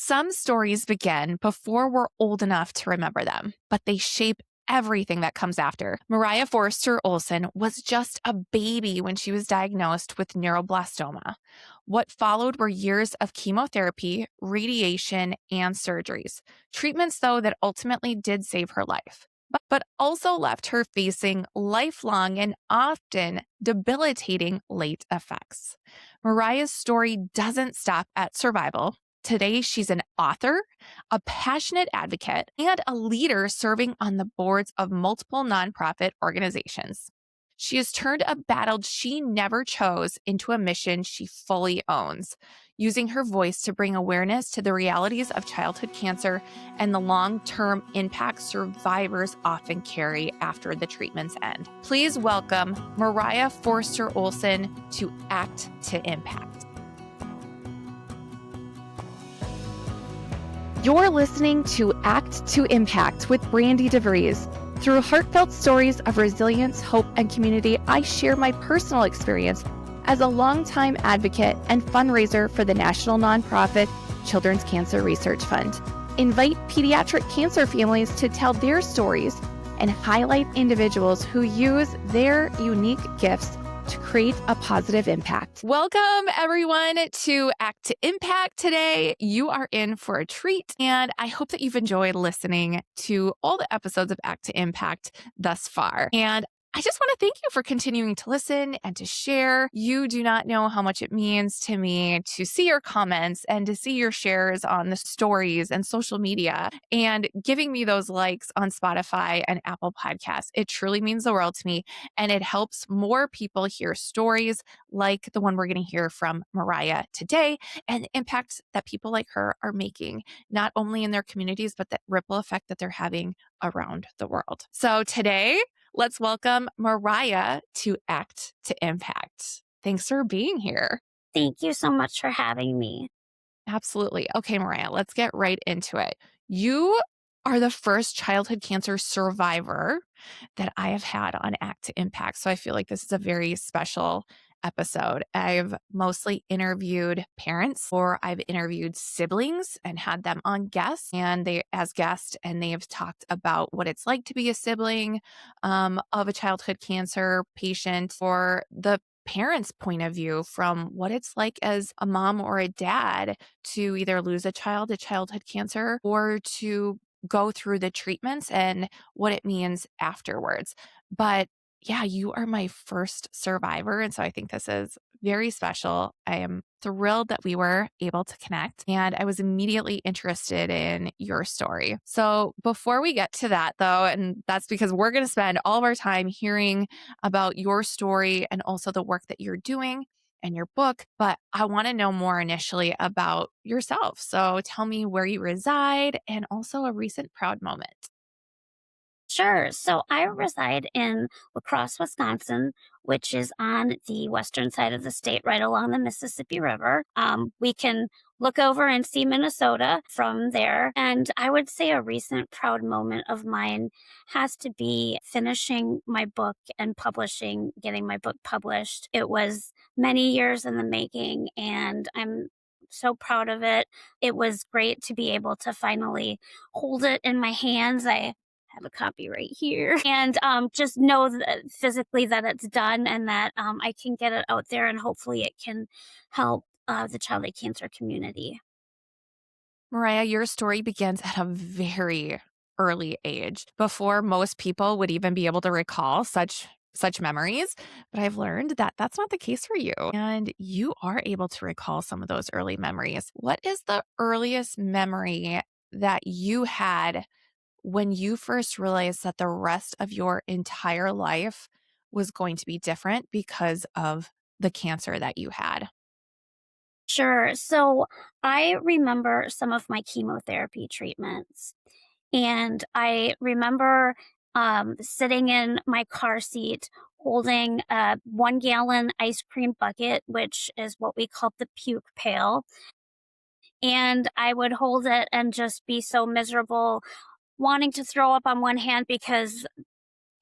Some stories begin before we're old enough to remember them, but they shape everything that comes after. Mariah Forster Olson was just a baby when she was diagnosed with neuroblastoma. What followed were years of chemotherapy, radiation, and surgeries. Treatments, though, that ultimately did save her life, but also left her facing lifelong and often debilitating late effects. Mariah's story doesn't stop at survival. Today, she's an author, a passionate advocate, and a leader serving on the boards of multiple nonprofit organizations. She has turned a battle she never chose into a mission she fully owns, using her voice to bring awareness to the realities of childhood cancer and the long-term impact survivors often carry after the treatments end. Please welcome Mariah Forster Olson to Act to Impact. You're listening to Act to Impact with Brandi Through heartfelt stories of resilience, hope, and community, I share my personal experience as a longtime advocate and fundraiser for the national nonprofit Children's Cancer Research Fund. Invite pediatric cancer families to tell their stories and highlight individuals who use their unique gifts to create a positive impact. Welcome, everyone, to Act to Impact today. You are in for a treat, and I hope that you've enjoyed listening to all the episodes of Act to Impact thus far. And I just want to thank you for continuing to listen and to share. You do not know how much it means to me to see your comments and to see your shares on the stories and social media and giving me those likes on Spotify and Apple Podcasts. It truly means the world to me, and it helps more people hear stories like the one we're going to hear from Mariah today and the impact that people like her are making, not only in their communities, but the ripple effect that they're having around the world. So today, let's welcome Mariah to Act to Impact. Thanks for being here. Thank you so much for having me. Absolutely. Okay, Mariah, let's get right into it. You are the first childhood cancer survivor that I have had on Act to Impact. So I feel like this is a very special episode. I've mostly interviewed parents, or I've interviewed siblings and had them on guests and as guests, and they have talked about what it's like to be a sibling of a childhood cancer patient, or the parents' point of view from what it's like as a mom or a dad to either lose a child to childhood cancer or to go through the treatments and what it means afterwards. But yeah, you are my first survivor. And so I think this is very special. I am thrilled that we were able to connect, and I was immediately interested in your story. So before we get to that, though, and that's because we're going to spend all of our time hearing about your story and also the work that you're doing and your book, but I want to know more initially about yourself. So tell me where you reside and also a recent proud moment. Sure. So I reside in La Crosse, Wisconsin, which is on the western side of the state, right along the Mississippi River. We can look over and see Minnesota from there. And I would say a recent proud moment of mine has to be finishing my book and getting my book published. It was many years in the making, and I'm so proud of it. It was great to be able to finally hold it in my hands. I have a copy right here, and just know that physically that it's done, and that I can get it out there, and hopefully it can help the childhood cancer community. Mariah, your story begins at a very early age, before most people would even be able to recall such memories. But I've learned that that's not the case for you, and you are able to recall some of those early memories. What is the earliest memory that you had when you first realized that the rest of your entire life was going to be different because of the cancer that you had? Sure. So I remember some of my chemotherapy treatments, and I remember sitting in my car seat holding a 1 gallon ice cream bucket, which is what we call the puke pail. And I would hold it and just be so miserable, wanting to throw up on one hand because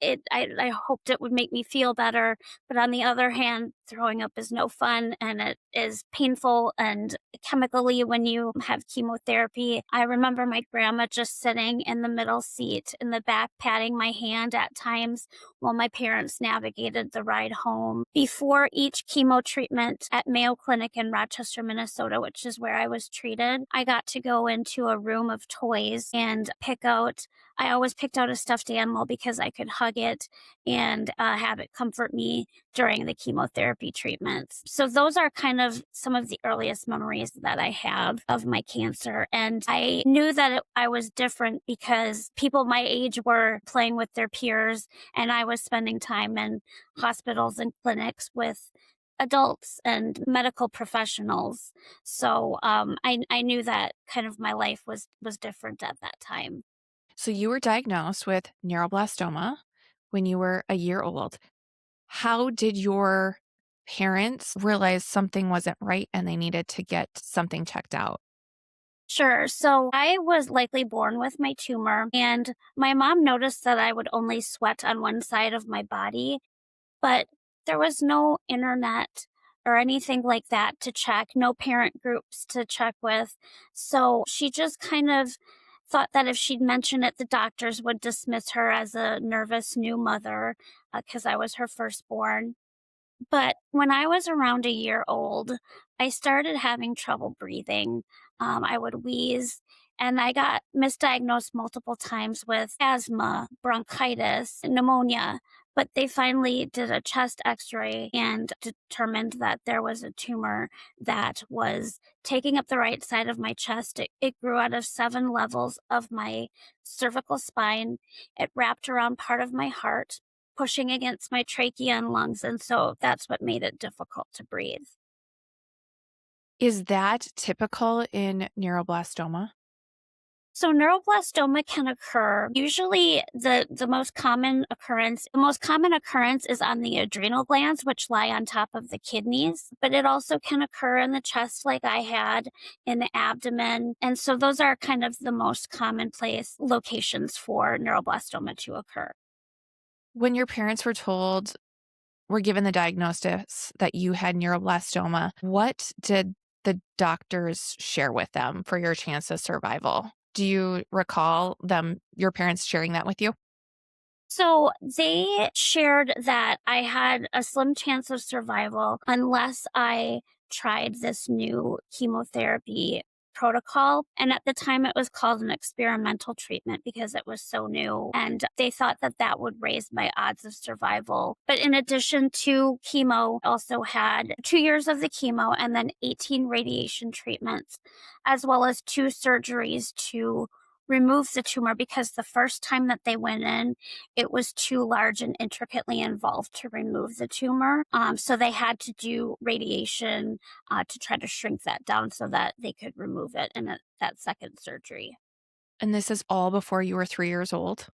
I hoped it would make me feel better, but on the other hand, throwing up is no fun and it is painful and chemically when you have chemotherapy. I remember my grandma just sitting in the middle seat in the back, patting my hand at times while my parents navigated the ride home. Before each chemo treatment at Mayo Clinic in Rochester, Minnesota, which is where I was treated, I got to go into a room of toys and I always picked out a stuffed animal because I could hug it and have it comfort me during the chemotherapy treatments. So those are kind of some of the earliest memories that I have of my cancer. And I knew that I was different because people my age were playing with their peers and I was spending time in hospitals and clinics with adults and medical professionals. So I knew that kind of my life was different at that time. So you were diagnosed with neuroblastoma when you were a year old. How did your parents realize something wasn't right and they needed to get something checked out? Sure. So I was likely born with my tumor, and my mom noticed that I would only sweat on one side of my body, but there was no internet or anything like that to check, no parent groups to check with. So she just kind of thought that if she'd mention it, the doctors would dismiss her as a nervous new mother because I was her firstborn. But when I was around a year old, I started having trouble breathing. I would wheeze, and I got misdiagnosed multiple times with asthma, bronchitis, pneumonia. But they finally did a chest x ray and determined that there was a tumor that was taking up the right side of my chest. It grew out of 7 levels of my cervical spine. It wrapped around part of my heart, pushing against my trachea and lungs, and so that's what made it difficult to breathe. Is that typical in neuroblastoma? So neuroblastoma can occur. Usually the most common occurrence is on the adrenal glands, which lie on top of the kidneys, but it also can occur in the chest like I had, in the abdomen. And so those are kind of the most commonplace locations for neuroblastoma to occur. When your parents were given the diagnosis that you had neuroblastoma, what did the doctors share with them for your chance of survival? Do you recall your parents sharing that with you? So they shared that I had a slim chance of survival unless I tried this new chemotherapy protocol. And at the time, it was called an experimental treatment because it was so new. And they thought that that would raise my odds of survival. But in addition to chemo, I also had 2 years of the chemo and then 18 radiation treatments, as well as 2 surgeries to remove the tumor because the first time that they went in, it was too large and intricately involved to remove the tumor. So they had to do radiation to try to shrink that down so that they could remove it in that second surgery. And this is all before you were 3 years old?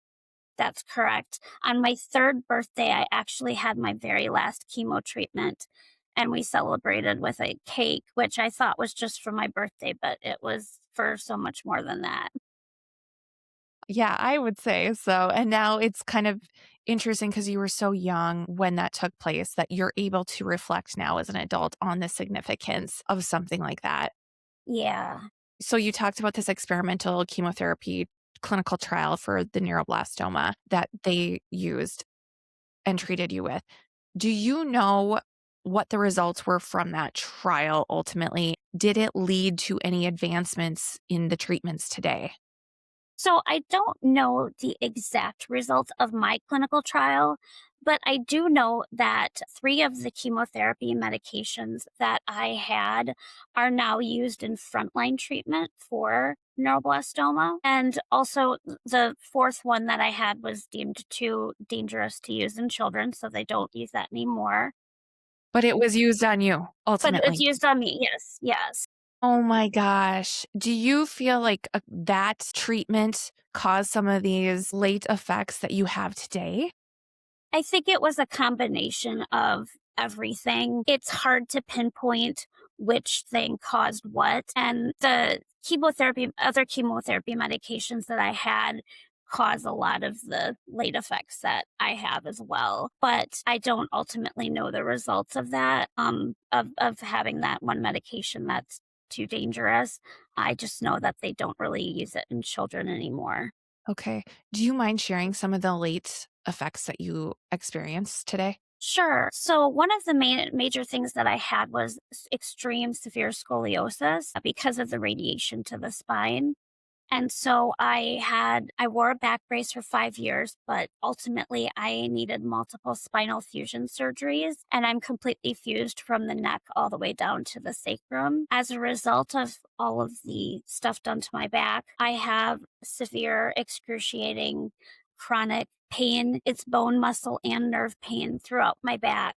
That's correct. On my third birthday, I actually had my very last chemo treatment. And we celebrated with a cake, which I thought was just for my birthday, but it was for so much more than that. Yeah, I would say so. And now it's kind of interesting because you were so young when that took place that you're able to reflect now as an adult on the significance of something like that. Yeah. So you talked about this experimental chemotherapy clinical trial for the neuroblastoma that they used and treated you with. Do you know what the results were from that trial ultimately? Did it lead to any advancements in the treatments today? So I don't know the exact results of my clinical trial, but I do know that 3 of the chemotherapy medications that I had are now used in frontline treatment for neuroblastoma. And also, the fourth one that I had was deemed too dangerous to use in children, so they don't use that anymore. But it was used on you But it's ultimately. used on me, yes, yes. Oh my gosh. Do you feel like that treatment caused some of these late effects that you have today? I think it was a combination of everything. It's hard to pinpoint which thing caused what. And the other chemotherapy medications that I had cause a lot of the late effects that I have as well. But I don't ultimately know the results of that, of having that one medication that's too dangerous. I just know that they don't really use it in children anymore. Okay. Do you mind sharing some of the late effects that you experienced today? Sure. So one of the major things that I had was extreme severe scoliosis because of the radiation to the spine. And so I wore a back brace for 5 years, but ultimately I needed multiple spinal fusion surgeries, and I'm completely fused from the neck all the way down to the sacrum. As a result of all of the stuff done to my back, I have severe, excruciating, chronic pain. It's bone, muscle, and nerve pain throughout my back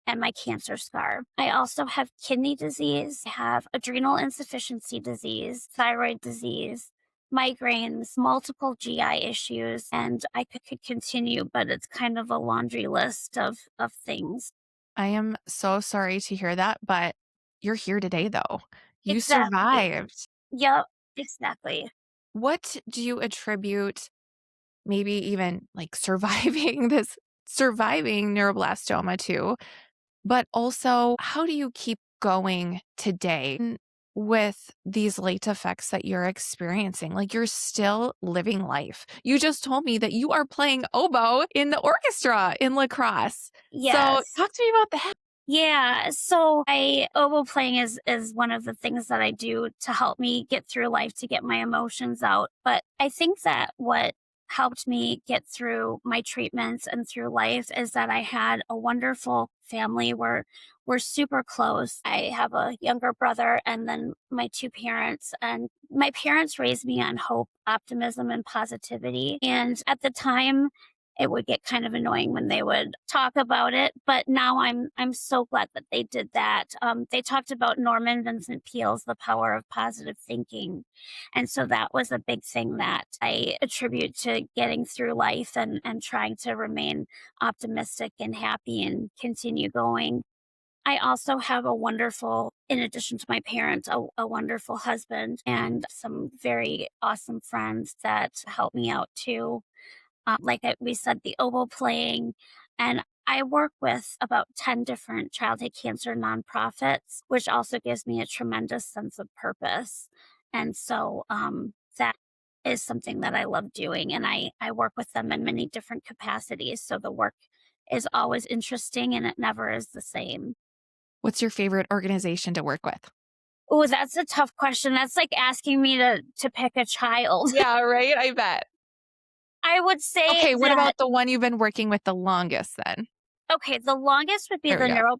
and my cancer scar. I also have kidney disease, I have adrenal insufficiency disease, thyroid disease, migraines, multiple GI issues, and I could continue, but it's kind of a laundry list of things. I am so sorry to hear that, but you're here today, though. You Exactly. survived. Yep, exactly. What do you attribute maybe even like surviving neuroblastoma to? But also, how do you keep going today with these late effects that you're experiencing? Like you're still living life. You just told me that you are playing oboe in the orchestra in lacrosse. So Yes. talk to me about that. Yeah, so I oboe playing is one of the things that I do to help me get through life, to get my emotions out. But I think that what helped me get through my treatments and through life is that I had a wonderful family. We're super close. I have a younger brother and then my two parents, and my parents raised me on hope, optimism, and positivity. And at the time, it would get kind of annoying when they would talk about it. But now I'm so glad that they did that. They talked about Norman Vincent Peale's The Power of Positive Thinking. And so that was a big thing that I attribute to getting through life and trying to remain optimistic and happy and continue going. I also have a wonderful, in addition to my parents, a wonderful husband and some very awesome friends that help me out too. We said, the oboe playing. And I work with about 10 different childhood cancer nonprofits, which also gives me a tremendous sense of purpose. And so that is something that I love doing. And I work with them in many different capacities. So the work is always interesting and it never is the same. What's your favorite organization to work with? Oh, that's a tough question. That's like asking me to pick a child. Yeah, right. I bet. I would say Okay, what that. about the one you've been working with the longest then? Okay, the longest would be There the we go.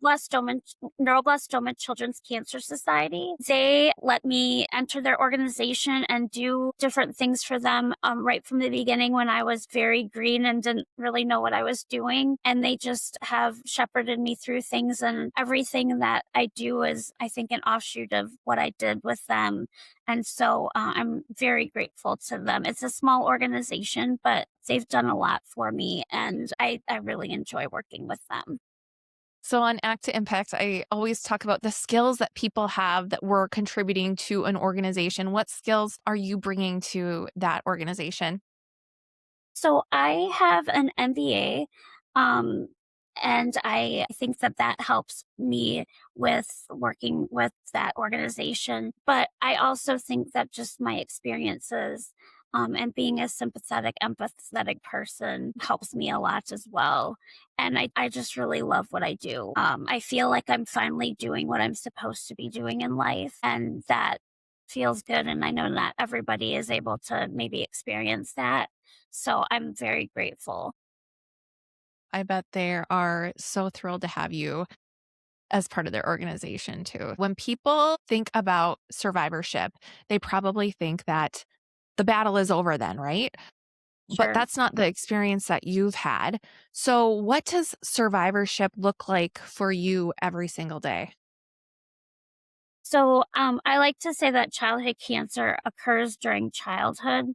Neuroblastoma Children's Cancer Society. They let me enter their organization and do different things for them right from the beginning when I was very green and didn't really know what I was doing. And they just have shepherded me through things, and everything that I do is, I think, an offshoot of what I did with them. And so I'm very grateful to them. It's a small organization, but they've done a lot for me, and I really enjoy working with them. So on Act to Impact, I always talk about the skills that people have that we're contributing to an organization. What skills are you bringing to that organization? So I have an MBA, um, and I think that that helps me with working with that organization. But I also think that just my experiences and being a sympathetic, empathetic person helps me a lot as well. And I just really love what I do. I feel like I'm finally doing what I'm supposed to be doing in life, and that feels good. And I know not everybody is able to maybe experience that, so I'm very grateful. I bet they are so thrilled to have you as part of their organization too. When people think about survivorship, they probably think that the battle is over then, right? But Sure. that's not the experience that you've had. So, what does survivorship look like for you every single day? So I like to say that childhood cancer occurs during childhood.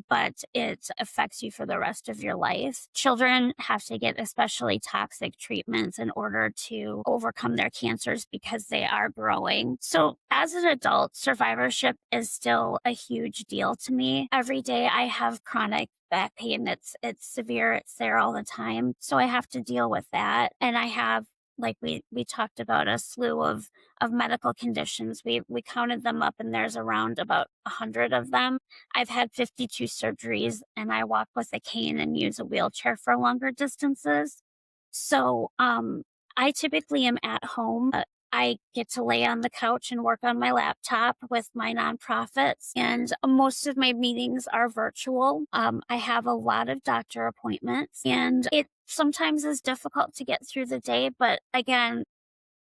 but it affects you for the rest of your life. Children have to get especially toxic treatments in order to overcome their cancers because they are growing. So, as an adult, survivorship is still a huge deal to me. Every day I have chronic back pain. It's severe. It's there all the time. So I have to deal with that. And I have, like we talked about, a slew of medical conditions. We counted them up and there's around about 100 of them. I've had 52 surgeries and I walk with a cane and use a wheelchair for longer distances. So, I typically am at home. I get to lay on the couch and work on my laptop with my nonprofits, and most of my meetings are virtual. I have a lot of doctor appointments, and it sometimes is difficult to get through the day. But again,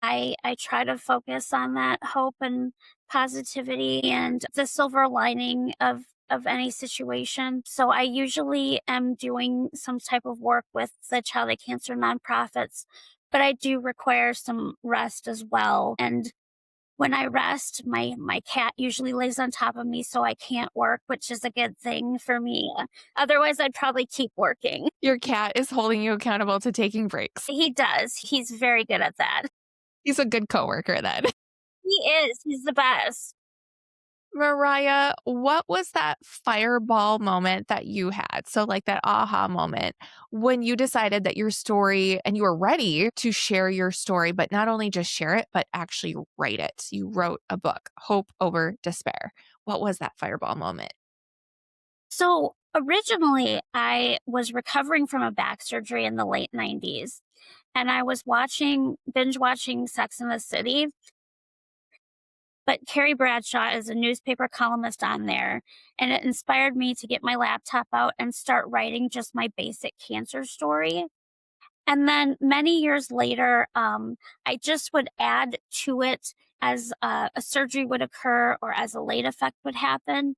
I try to focus on that hope and positivity and the silver lining of any situation. So I usually am doing some type of work with the childhood cancer nonprofits, but I do require some rest as well. And when I rest, my cat usually lays on top of me so I can't work, which is a good thing for me. Otherwise, I'd probably keep working. Your cat is holding you accountable to taking breaks. He does. He's very good at that. He's a good coworker then. He is. He's the best. Mariah, what was that fireball moment that you had? So, like that aha moment when you decided that your story and you were ready to share your story, but not only just share it, but actually write it. You wrote a book, Hope Over Despair. What was that fireball moment? So originally, I was recovering from a back surgery in the late 90s, and I was binge watching Sex in the City. But Carrie Bradshaw is a newspaper columnist on there, and it inspired me to get my laptop out and start writing just my basic cancer story. And then many years later, I just would add to it as a surgery would occur or as a late effect would happen.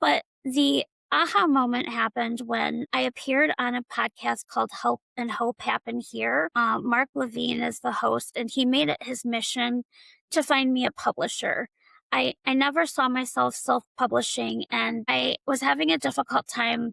But the aha moment happened when I appeared on a podcast called Help and Hope Happen Here. Mark Levine is the host, and he made it his mission to find me a publisher. I never saw myself self publishing, and I was having a difficult time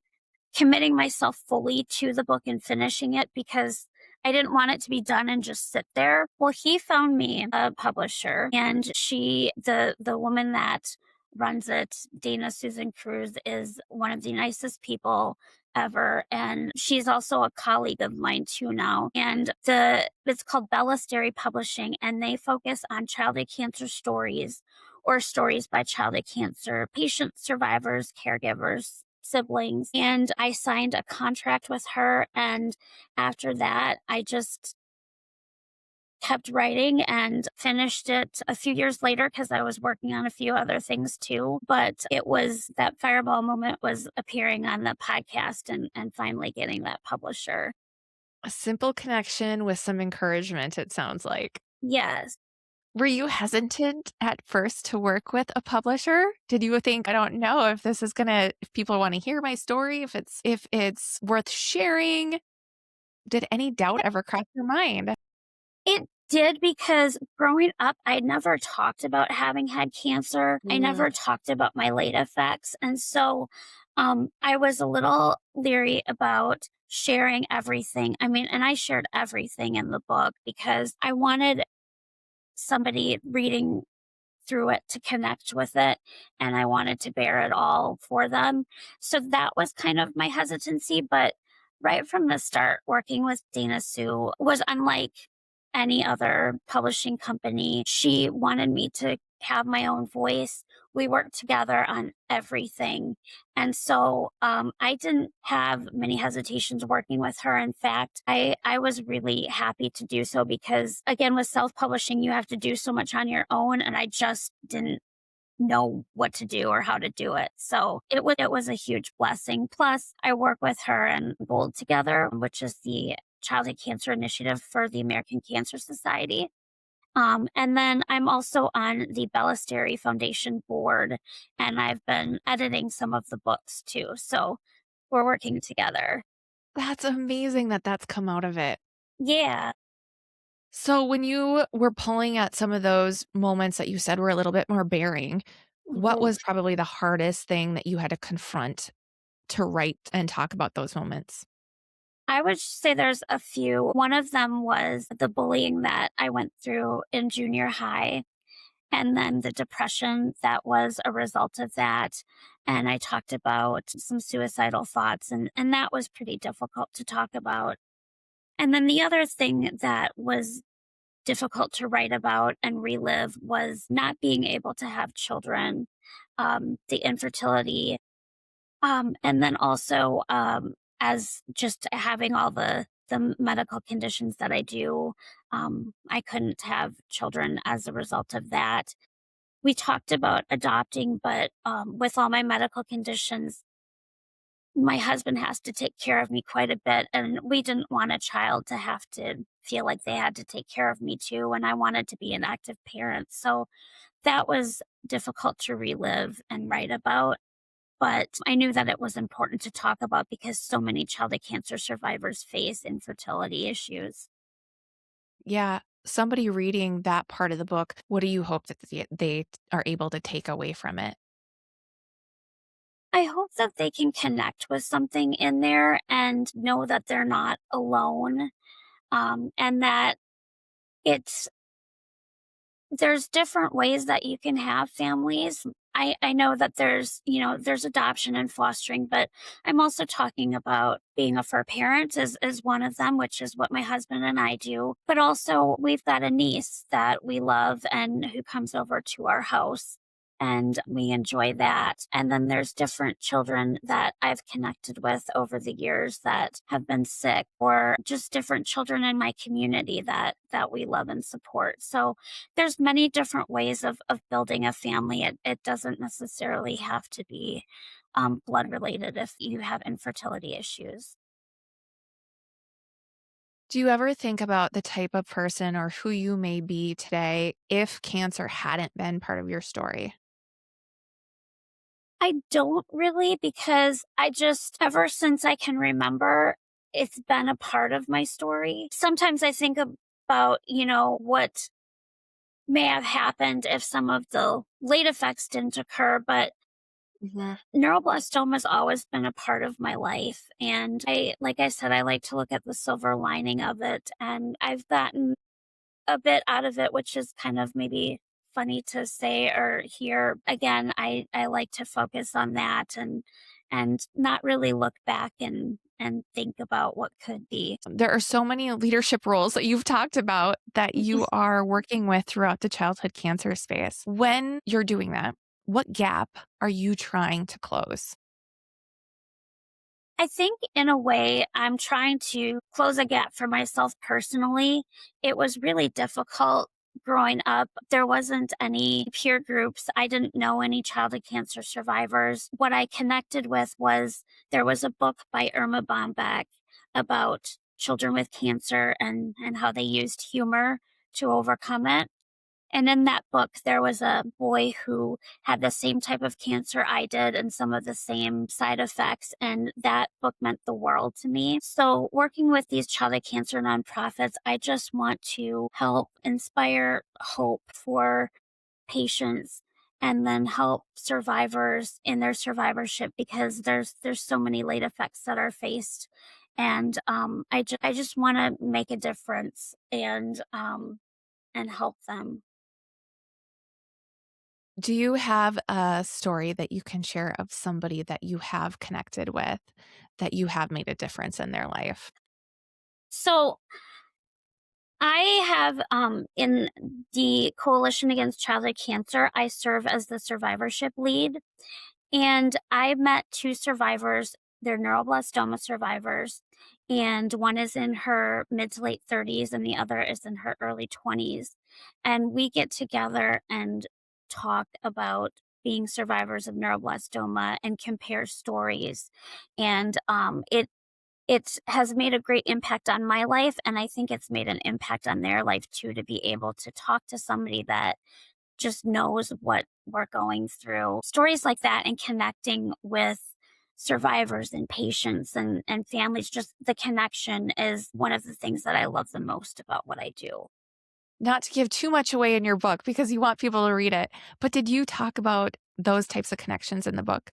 committing myself fully to the book and finishing it because I didn't want it to be done and just sit there. Well, he found me a publisher, and the woman that runs it, Dana Susan Cruz, is one of the nicest people ever, and she's also a colleague of mine too now. And it's called Bellasterry Publishing, and they focus on childhood cancer stories or stories by childhood cancer patients, survivors, caregivers, siblings. And I signed a contract with her. And after that, I just kept writing and finished it a few years later because I was working on a few other things too. But it was that fireball moment was appearing on the podcast and finally getting that publisher. A simple connection with some encouragement, it sounds like. Yes. Were you hesitant at first to work with a publisher? Did you think, I don't know if this is if people want to hear my story, if it's worth sharing? Did any doubt ever cross your mind? It did because growing up, I never talked about having had cancer. I never talked about my late effects. And so I was a little leery about sharing everything. I mean, and I shared everything in the book because I wanted somebody reading through it to connect with it, and I wanted to bear it all for them. So that was kind of my hesitancy. But right from the start, working with Dana Sue was unlike any other publishing company. She wanted me to have my own voice. We worked together on everything. And so I didn't have many hesitations working with her. In fact, I was really happy to do so because, again, with self publishing, you have to do so much on your own. And I just didn't know what to do or how to do it. So it was a huge blessing. Plus, I work with her and Bold Together, which is the childhood cancer initiative for the American Cancer Society. And then I'm also on the Bellasterry Foundation board, and I've been editing some of the books too. So we're working together. That's amazing that that's come out of it. Yeah. So when you were pulling at some of those moments that you said were a little bit more bearing, what Mhm. was probably the hardest thing that you had to confront to write and talk about those moments? I would say there's a few. One of them was the bullying that I went through in junior high, and then the depression that was a result of that. And I talked about some suicidal thoughts, and that was pretty difficult to talk about. And then the other thing that was difficult to write about and relive was not being able to have children, the infertility, and then also as just having all the medical conditions that I do, I couldn't have children as a result of that. We talked about adopting, but with all my medical conditions, my husband has to take care of me quite a bit, and we didn't want a child to have to feel like they had to take care of me too, and I wanted to be an active parent. So that was difficult to relive and write about, but I knew that it was important to talk about because so many childhood cancer survivors face infertility issues. Yeah. Somebody reading that part of the book, what do you hope that they are able to take away from it? I hope that they can connect with something in there and know that they're not alone, and that it's there's different ways that you can have families. I know that there's adoption and fostering, but I'm also talking about being a fur parent is one of them, which is what my husband and I do. But also we've got a niece that we love and who comes over to our house, and we enjoy that. And then there's different children that I've connected with over the years that have been sick, or just different children in my community that we love and support. So there's many different ways of building a family. It doesn't necessarily have to be blood related if you have infertility issues. Do you ever think about the type of person or who you may be today if cancer hadn't been part of your story? I don't really, because I just, ever since I can remember, it's been a part of my story. Sometimes I think about, what may have happened if some of the late effects didn't occur, but Mhm. neuroblastoma has always been a part of my life. And like I said, I like to look at the silver lining of it. And I've gotten a bit out of it, which is kind of maybe funny to say or hear. Again, I like to focus on that and not really look back and think about what could be. There are so many leadership roles that you've talked about that you are working with throughout the childhood cancer space. When you're doing that, what gap are you trying to close? I think in a way, I'm trying to close a gap for myself personally. It was really difficult growing up. There wasn't any peer groups. I didn't know any childhood cancer survivors. What I connected with was there was a book by Irma Bombeck about children with cancer and how they used humor to overcome it. And in that book, there was a boy who had the same type of cancer I did and some of the same side effects. And that book meant the world to me. So, working with these childhood cancer nonprofits, I just want to help inspire hope for patients and then help survivors in their survivorship, because there's so many late effects that are faced. And I just want to make a difference and help them. Do you have a story that you can share of somebody that you have connected with, that you have made a difference in their life? So I have, in the Coalition Against Childhood Cancer, I serve as the survivorship lead. And I met two survivors. They're neuroblastoma survivors. And one is in her mid to late 30s, and the other is in her early 20s. And we get together and talk about being survivors of neuroblastoma and compare stories. And it has made a great impact on my life, and I think it's made an impact on their life too, to be able to talk to somebody that just knows what we're going through. Stories like that and connecting with survivors and patients and families, just the connection is one of the things that I love the most about what I do. Not to give too much away in your book because you want people to read it, but did you talk about those types of connections in the book?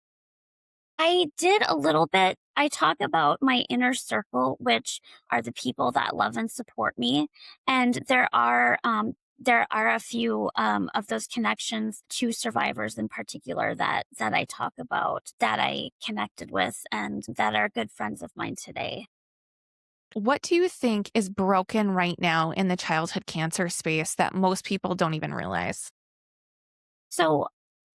I did a little bit. I talk about my inner circle, which are the people that love and support me. And there are a few of those connections to survivors in particular that I talk about, that I connected with, and that are good friends of mine today. What do you think is broken right now in the childhood cancer space that most people don't even realize? So,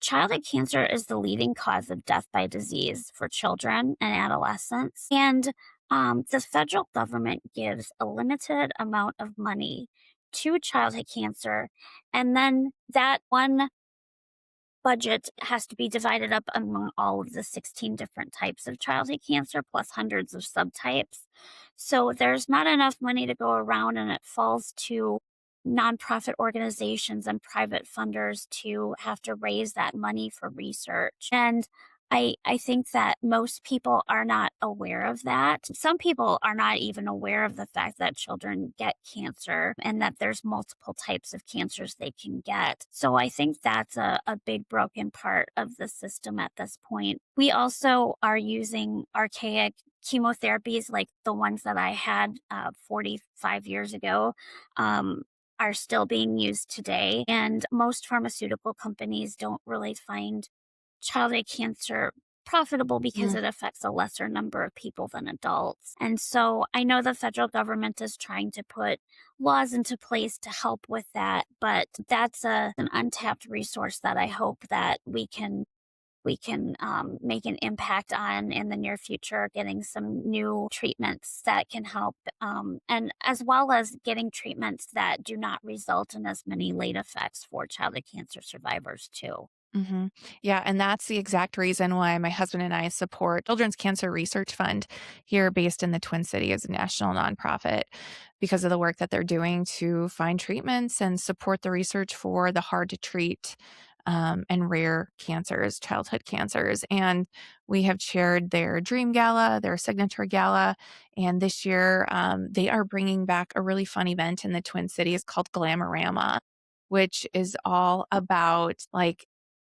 childhood cancer is the leading cause of death by disease for children and adolescents. And the federal government gives a limited amount of money to childhood cancer. And then that one budget has to be divided up among all of the 16 different types of childhood cancer plus hundreds of subtypes. So there's not enough money to go around, and it falls to nonprofit organizations and private funders to have to raise that money for research. And I think that most people are not aware of that. Some people are not even aware of the fact that children get cancer and that there's multiple types of cancers they can get. So I think that's a big broken part of the system at this point. We also are using archaic chemotherapies like the ones that I had 45 years ago. Are still being used today. And most pharmaceutical companies don't really find childhood cancer profitable because Mm. it affects a lesser number of people than adults. And so I know the federal government is trying to put laws into place to help with that, but that's an untapped resource that I hope that we can make an impact on in the near future, getting some new treatments that can help, and as well as getting treatments that do not result in as many late effects for childhood cancer survivors, too. Mhm. Yeah, and that's the exact reason why my husband and I support Children's Cancer Research Fund here based in the Twin Cities, a national nonprofit, because of the work that they're doing to find treatments and support the research for the hard to treat, and rare cancers, childhood cancers. And we have chaired their Dream Gala, their Signature Gala, and this year, they are bringing back a really fun event in the Twin Cities called Glamorama, which is all about, like,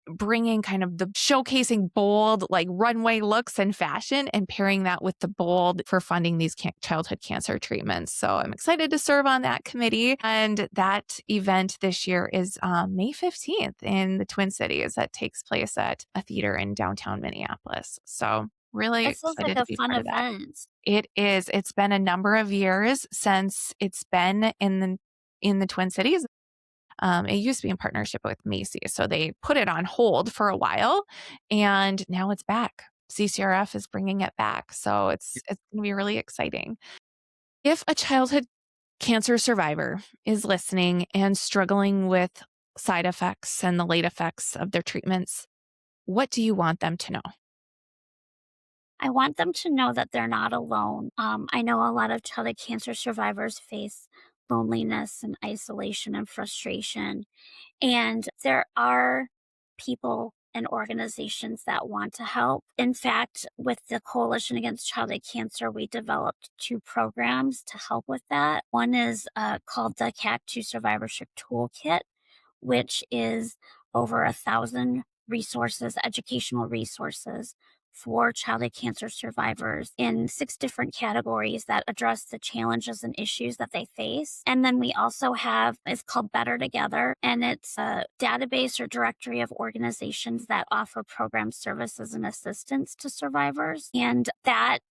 bringing kind of the showcasing bold, like, runway looks and fashion and pairing that with the bold for funding these childhood cancer treatments. So I'm excited to serve on that committee. And that event this year is May 15th in the Twin Cities. That takes place at a theater in downtown Minneapolis. So really That sounds like excited to a be fun part of that. event. It is. It's been a number of years since it's been in the Twin Cities. It used to be in partnership with Macy's, so they put it on hold for a while, and now it's back. CCRF is bringing it back, so it's gonna be really exciting. If a childhood cancer survivor is listening and struggling with side effects and the late effects of their treatments, what do you want them to know? I want them to know that they're not alone. I know a lot of childhood cancer survivors face loneliness and isolation and frustration. And there are people and organizations that want to help. In fact, with the Coalition Against Childhood Cancer, we developed two programs to help with that. One is called the CAC2 Survivorship Toolkit, which is over 1,000 resources, educational resources for childhood cancer survivors in 6 different categories that address the challenges and issues that they face. And then we also have, it's called Better Together, and it's a database or directory of organizations that offer program services and assistance to survivors. And that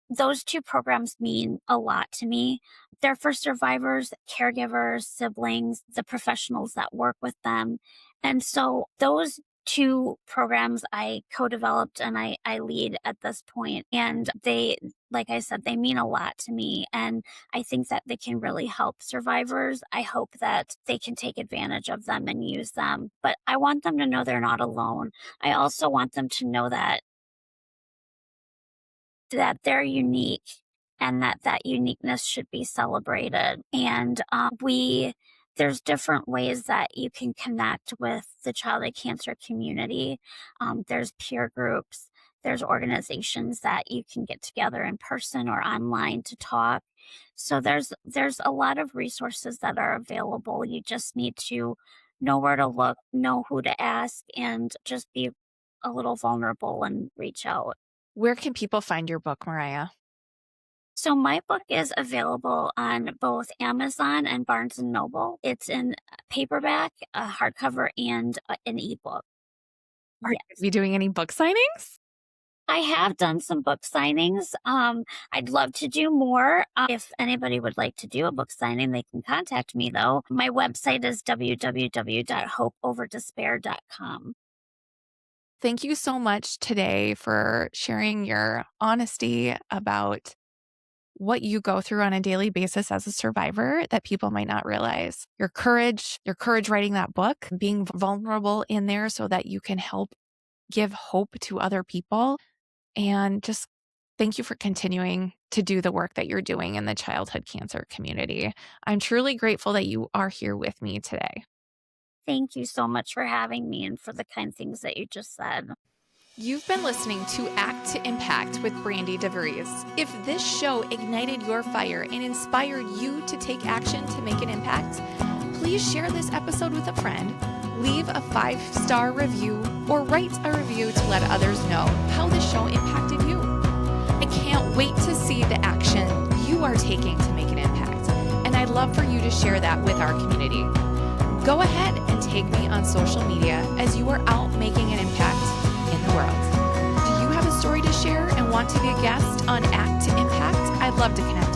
those two programs mean a lot to me. They're for survivors, caregivers, siblings, the professionals that work with them. And so those two programs I co-developed and I lead at this point. And they, like I said, they mean a lot to me. And I think that they can really help survivors. I hope that they can take advantage of them and use them. But I want them to know they're not alone. I also want them to know that they're unique and that uniqueness should be celebrated. And there's different ways that you can connect with the childhood cancer community. There's peer groups, there's organizations that you can get together in person or online to talk. So there's a lot of resources that are available. You just need to know where to look, know who to ask, and just be a little vulnerable and reach out. Where can people find your book, Mariah? So my book is available on both Amazon and Barnes and Noble. It's in paperback, hardcover, and an ebook. Are you Yes. going to be doing any book signings? I have done some book signings. I'd love to do more. If anybody would like to do a book signing, they can contact me though. My website is www.hopeoverdespair.com. Thank you so much today for sharing your honesty about what you go through on a daily basis as a survivor that people might not realize. Your courage writing that book, being vulnerable in there so that you can help give hope to other people. And just thank you for continuing to do the work that you're doing in the childhood cancer community. I'm truly grateful that you are here with me today. Thank you so much for having me and for the kind things that you just said. You've been listening to Act to Impact with Brandi DeVries. If this show ignited your fire and inspired you to take action to make an impact, please share this episode with a friend, leave a 5-star review, or write a review to let others know how the show impacted you. I can't wait to see the action you are taking to make an impact, and I'd love for you to share that with our community. Go ahead and tag me on social media as you are out making an impact in the world. Do you have a story to share and want to be a guest on Act to Impact? I'd love to connect